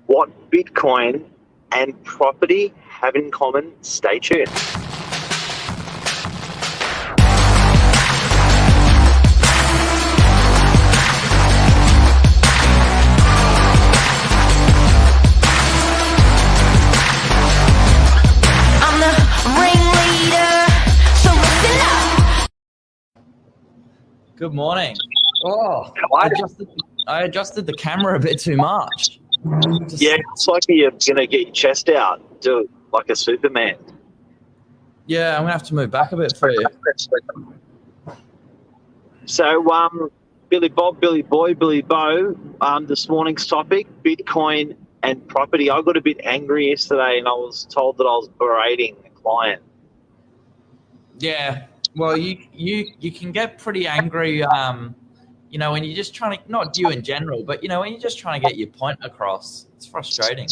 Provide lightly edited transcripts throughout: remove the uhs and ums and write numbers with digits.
What Bitcoin and property have in common? Stay tuned. Good morning. How I are you? adjusted the camera a bit too much. Yeah, it's like you're gonna get your chest out, do it like a Superman. Yeah, I'm gonna have to move back a bit for you. So, Billy Bob, Billy Boy, Billy Bo. This morning's topic: Bitcoin and property. I got a bit angry yesterday, and I was told that I was berating a client. Yeah. Well, you can get pretty angry, when you're just trying to, not you in general, but when you're just trying to get your point across. It's frustrating.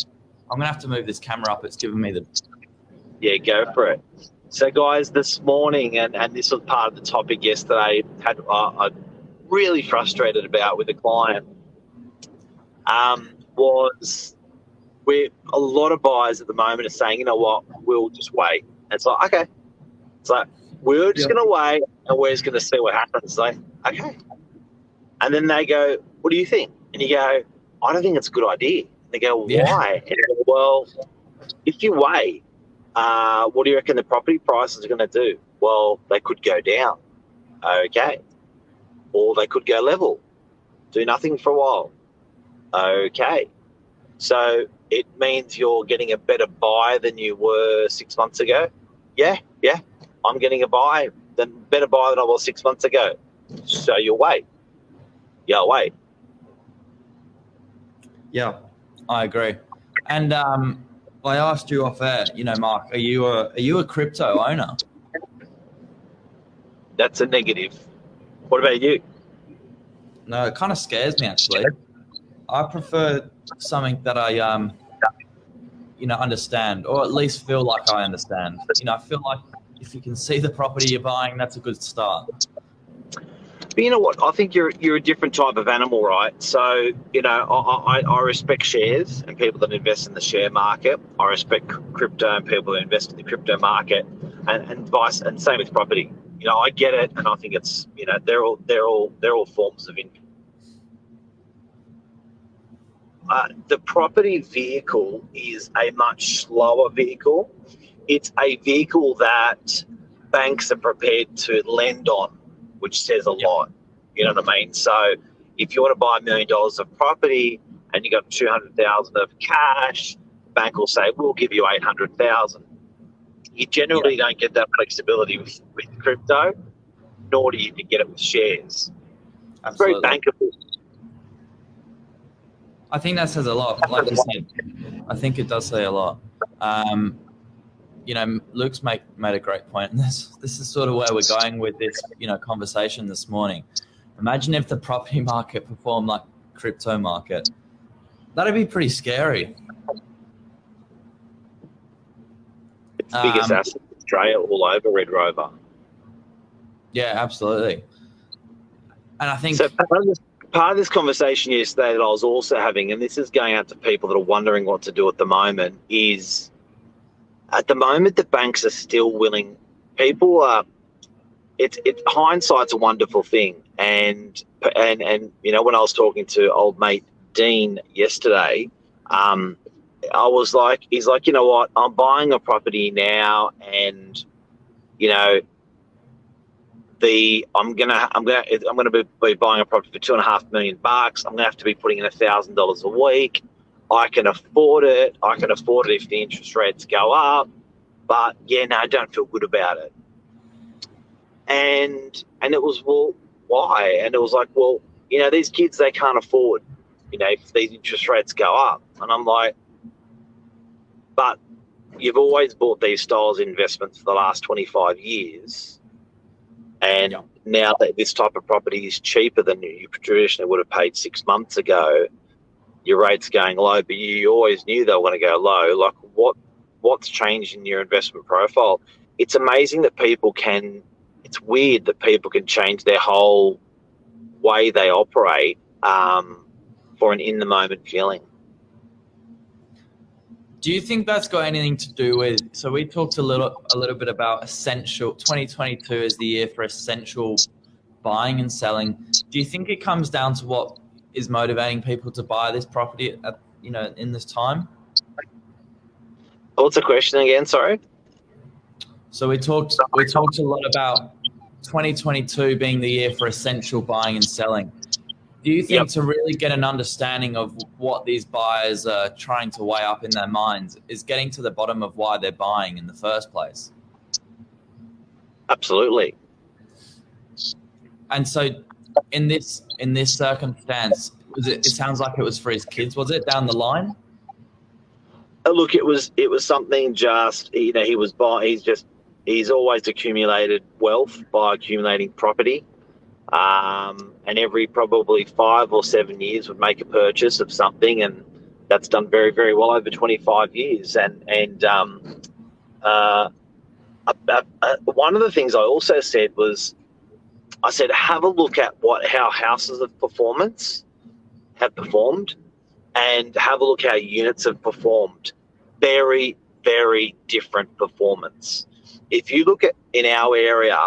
I'm gonna have to move this camera up. It's giving me the. Yeah, go for it. So, guys, this morning, and this was part of the topic yesterday, had I really frustrated about with a client, was where a lot of buyers at the moment are saying, you know what, we'll just wait. And it's like, okay. It's like, we're just going to wait and we're just going to see what happens. Like, okay. And then they go, what do you think? And you go, I don't think it's a good idea. And they go, why? Yeah. And you go, well, if you wait, what do you reckon the property prices are going to do? Well, they could go down. Okay. Or they could go level. Do nothing for a while. Okay. So it means you're getting a better buy than you were 6 months ago? Yeah. I'm getting a better buy than I was 6 months ago. So you'll wait. You'll wait. Yeah, I agree. And I asked you off air, Mark, are you a crypto owner? That's a negative. What about you? No, it kind of scares me actually. I prefer something that I understand, or at least feel like I understand. I feel like if you can see the property you're buying, that's a good start. But you know what? I think you're a different type of animal, right? So, I respect shares and people that invest in the share market. I respect crypto and people that invest in the crypto market, and vice, and same with property. I get it, and I think it's they're all forms of income. The property vehicle is a much slower vehicle. It's a vehicle that banks are prepared to lend on, which says a lot. You know what I mean? So if you want to buy $1 million of property and you got 200,000 of cash, the bank will say, we'll give you 800,000. You generally don't get that flexibility with crypto, nor do you get it with shares. Absolutely. It's very bankable. I think that says a lot. Like you said, I think it does say a lot. Luke's made a great point, and this is sort of where we're going with this, conversation this morning. Imagine if the property market performed like crypto market. That'd be pretty scary. It's the biggest asset in Australia, all over Red Rover. Yeah, absolutely. And I think so. Part of this conversation yesterday that I was also having, and this is going out to people that are wondering what to do at the moment, is at the moment the banks are still willing. People are. It's hindsight's a wonderful thing, and when I was talking to old mate Dean yesterday, I was like, he's like, you know what, I'm buying a property now, and I'm gonna be buying a property for $2.5 million. I'm gonna have to be putting in $1,000 a week. I can afford it. If the interest rates go up, but I don't feel good about it. And it was, well, why? And it was like, well, these kids, they can't afford, if these interest rates go up. And I'm like, but you've always bought these styles of investments for the last 25 years. And now that this type of property is cheaper than you traditionally would have paid 6 months ago, your rate's going low, but you always knew they were going to go low. Like, what's changed in your investment profile? It's amazing that it's weird that people can change their whole way they operate for an in-the-moment feeling. Do you think that's got anything to do with? So we talked a little bit about essential. 2022 is the year for essential buying and selling. Do you think it comes down to what is motivating people to buy this property at, in this time? What's the question again? Sorry. So we talked a lot about 2022 being the year for essential buying and selling. Do you think to really get an understanding of what these buyers are trying to weigh up in their minds is getting to the bottom of why they're buying in the first place? Absolutely. And so in this circumstance, it sounds like it was for his kids, was it, down the line? Look, it was something just, he was buying, he's always accumulated wealth by accumulating property. And every probably 5 or 7 years would make a purchase of something, and that's done very, very well over 25 years. And one of the things I also said was, I said, have a look at how houses have performed, and have a look how units have performed. Very, very different performance. If you look at in our area,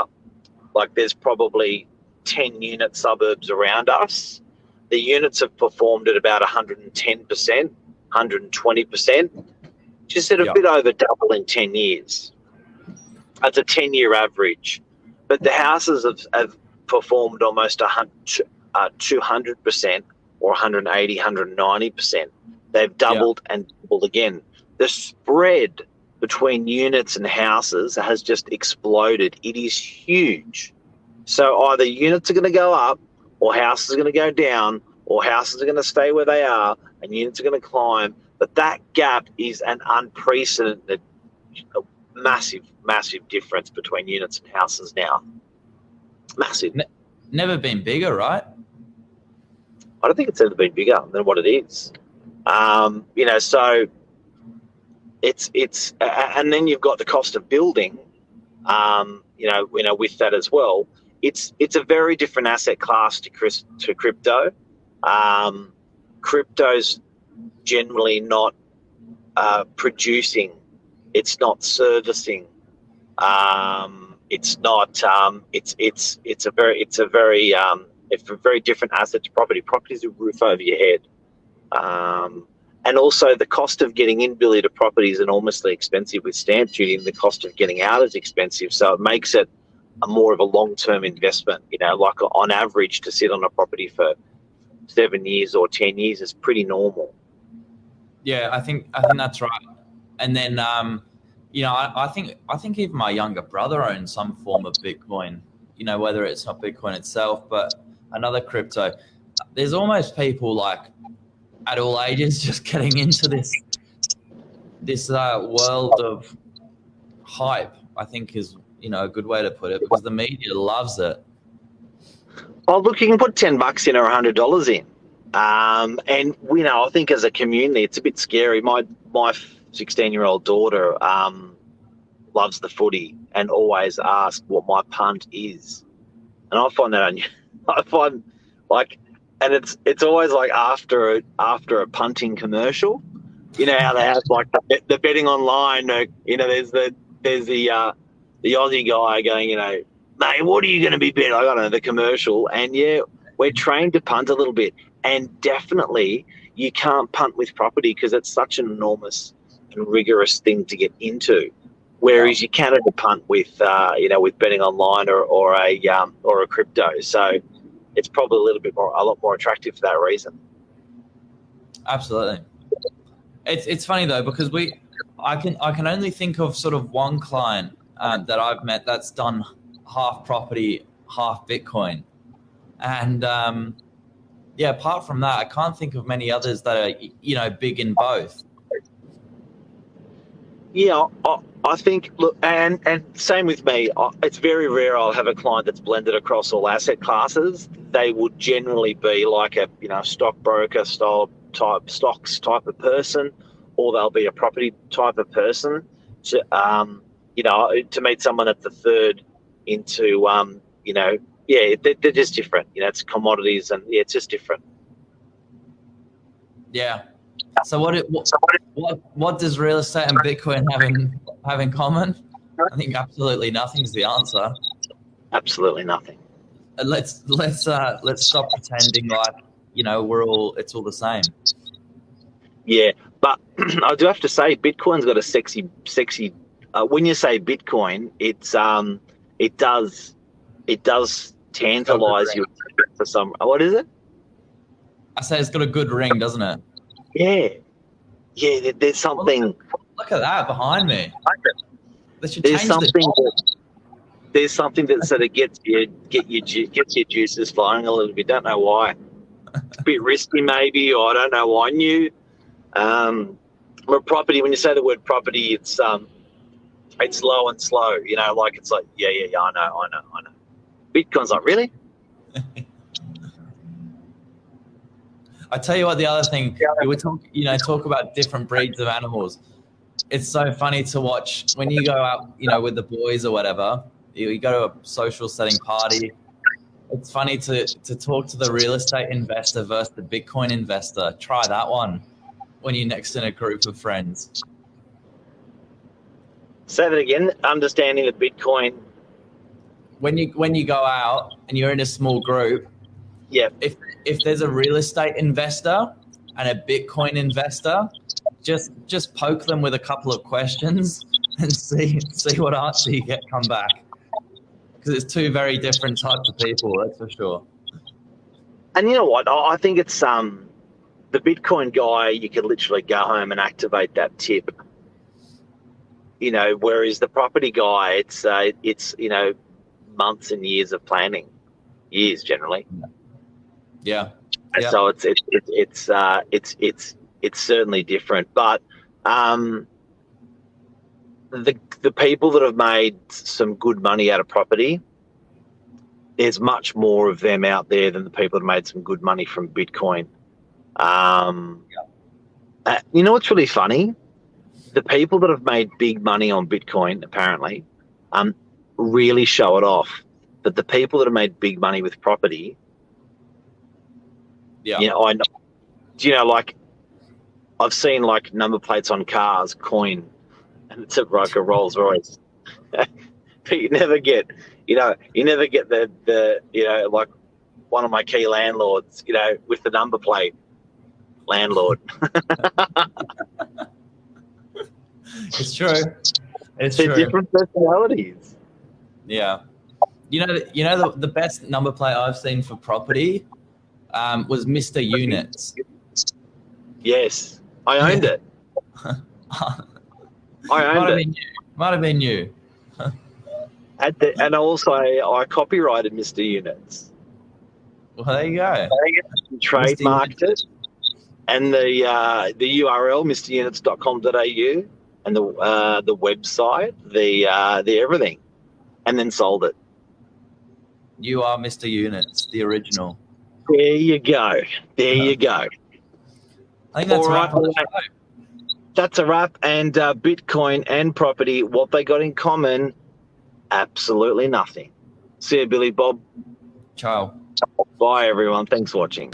like there's probably 10 unit suburbs around us, the units have performed at about 110%, 120%, just at a bit over double in 10 years. That's a 10-year average. But the houses have performed almost 200% or 180, 190%. They've doubled and doubled again. The spread between units and houses has just exploded. It is huge. So either units are going to go up, or houses are going to go down, or houses are going to stay where they are and units are going to climb. But that gap is an unprecedented, massive, massive difference between units and houses now. Massive. Never been bigger, right? I don't think it's ever been bigger than what it is. So it's and then you've got the cost of building, with that as well. It's a very different asset class to crypto. Crypto's generally not producing. It's not servicing. It's not. It's a very different asset to property. Property is a roof over your head. And also the cost of getting in, Billy, to property is enormously expensive with stamp duty, and the cost of getting out is expensive. So it makes it more of a long-term investment. Like on average, to sit on a property for 7 years or 10 years is pretty normal. Yeah, I think that's right. And then, I think even my younger brother owns some form of Bitcoin. Whether it's not Bitcoin itself, but another crypto. There's almost people like at all ages just getting into this world of hype, I think is a good way to put it, because the media loves it. Oh, look, you can put $10 in or $100 in, and I think as a community it's a bit scary. My 16-year-old daughter loves the footy and always asks what my punt is, and I find that and it's always like after a punting commercial. How they have like the betting online. There's the Aussie guy going, mate, what are you going to be betting? I don't know, the commercial. And we're trained to punt a little bit, and definitely you can't punt with property because it's such an enormous and rigorous thing to get into. Whereas you can punt with betting online or a crypto. So it's probably a lot more attractive for that reason. Absolutely. It's funny though, because I can only think of sort of one client that I've met that's done half property, half Bitcoin, and apart from that, I can't think of many others that are big in both. Yeah, I think, look, and same with me. It's very rare I'll have a client that's blended across all asset classes. They would generally be like a stockbroker stocks type of person, or they'll be a property type of person. To meet someone that's the third into they're just different. It's commodities, and it's just different. Yeah. So what does real estate and Bitcoin have in common? I think absolutely nothing's the answer. Absolutely nothing. Let's stop pretending like it's all the same. Yeah, but I do have to say, Bitcoin's got a sexy. When you say Bitcoin, it does tantalize you for some. What is it? I say it's got a good ring, doesn't it? Yeah, yeah. There's something. Well, look at that behind me. They should There's change something. There's something that sort of gets your juices flowing a little bit. Don't know why. It's a bit risky, maybe, or I don't know why. New, property. When you say the word property, it's low and slow. Like it's like yeah. I know. Bitcoin's like really. I tell you what, the other thing we would talk about different breeds of animals. It's so funny to watch when you go out, with the boys or whatever. You go to a social setting party. It's funny to talk to the real estate investor versus the Bitcoin investor. Try that one when you're next in a group of friends. Say that again. Understanding the Bitcoin. When you go out and you're in a small group, yeah. If there's a real estate investor and a Bitcoin investor, just poke them with a couple of questions and see what answer you get come back. Because it's two very different types of people, that's for sure. And you know what? I think it's the Bitcoin guy. You could literally go home and activate that tip. Whereas the property guy, it's months and years of planning, years generally. Yeah. So it's certainly different, but the people that have made some good money out of property, there's much more of them out there than the people that made some good money from Bitcoin. You know what's really funny? The people that have made big money on Bitcoin apparently really show it off. But the people that have made big money with property, I know. Like I've seen like number plates on cars, coin, and it's like a Rolls Royce. But you never get the like one of my key landlords, with the number plate, landlord. It's true. It's They're true. different personalities. Yeah. The best number plate I've seen for property was Mr. Units. Yes, I owned it. Might have been you. And also I copyrighted Mr. Units. Well, there you go. Trademarked it, and the URL mrunits.com.au and the website, the everything, and then sold it. You are Mr. Units, the original. There you go. You go. I think that's a wrap on the show. That's a wrap. And Bitcoin and property, what they got in common? Absolutely nothing. See you, Billy Bob. Ciao. Bye, everyone. Thanks for watching.